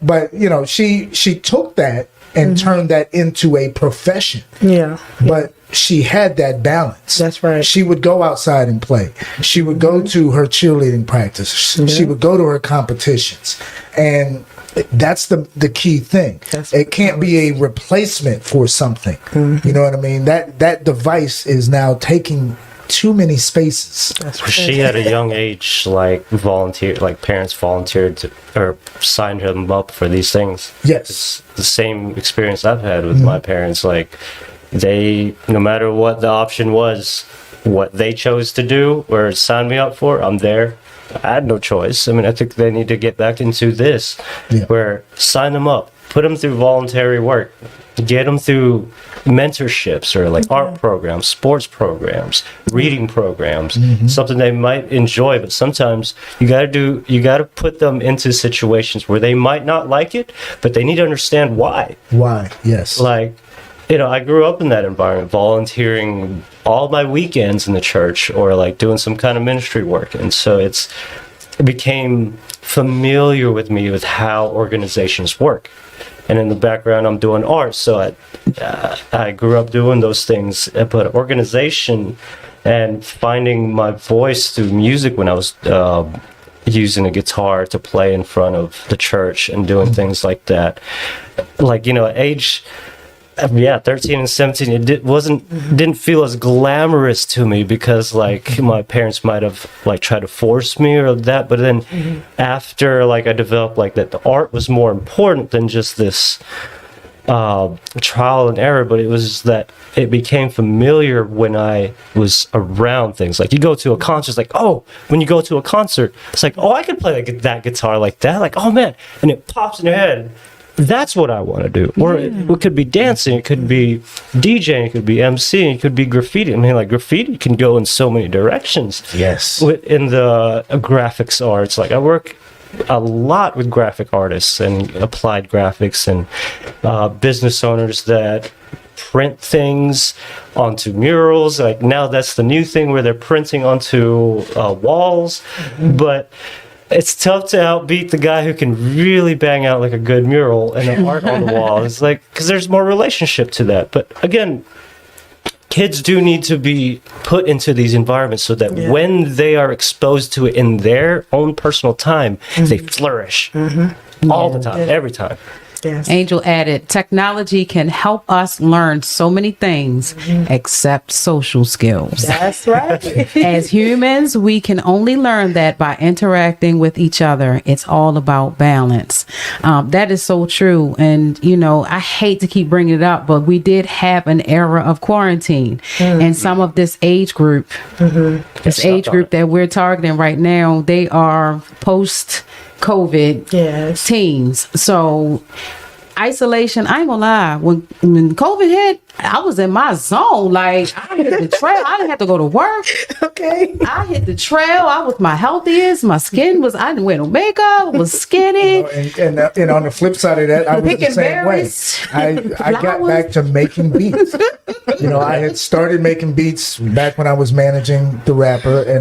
But she took that and turned that into a profession. But she had that balance. That's right. She would go outside and play. She would go to her cheerleading practice. She would go to her competitions. And that's the key thing. It can't be a replacement for something. You know what I mean? That device is now taking too many spaces. She at a young age, parents volunteered or signed him up for these things. Yes. It's the same experience I've had with my parents. Like, they, no matter what the option was, what they chose to do or sign me up for, I'm there. I had no choice. I mean, I think they need to get back into this, where sign them up, put them through voluntary work, get them through mentorships or art programs, sports programs, reading programs, something they might enjoy. But sometimes you got to put them into situations where they might not like it, but they need to understand why. Why? Yes. I grew up in that environment, volunteering all my weekends in the church or doing some kind of ministry work. And so it became familiar with me with how organizations work. And in the background, I'm doing art. So I grew up doing those things. But organization and finding my voice through music when I was using a guitar to play in front of the church and doing things like that. Age... 13 and 17, it didn't feel as glamorous to me because my parents might have tried to force me or that, but then after I developed that the art was more important than just this trial and error, but it was that it became familiar when I was around things. You go to a concert, it's when you go to a concert, it's I could play that guitar like that, oh man, and it pops in your head. That's what I want to do. Or it could be dancing, it could be DJing, it could be MCing, it could be graffiti. I mean, graffiti can go in so many directions. Yes. In the graphics arts, I work a lot with graphic artists and applied graphics and business owners that print things onto murals. Like now that's the new thing where they're printing onto walls. But it's tough to outbeat the guy who can really bang out like a good mural and an art on the wall. It's like, because there's more relationship to that. But again, kids do need to be put into these environments so that when they are exposed to it in their own personal time, they flourish all the time, every time. Yes. Angel added, technology can help us learn so many things except social skills. That's right. As humans, we can only learn that by interacting with each other. It's all about balance. That is so true. And, you know, I hate to keep bringing it up, but we did have an era of quarantine. And some of this age group, this age group that we're targeting right now, they are post-COVID teens. So isolation, I ain't gonna lie, when COVID hit, I was in my zone. Like, I hit the trail. I didn't have to go to work. Okay. I hit the trail. I was my healthiest. My skin was, I didn't wear no makeup, was skinny. And on the flip side of that, I was the same way. I got back to making beats. I had started making beats back when I was managing the rapper, and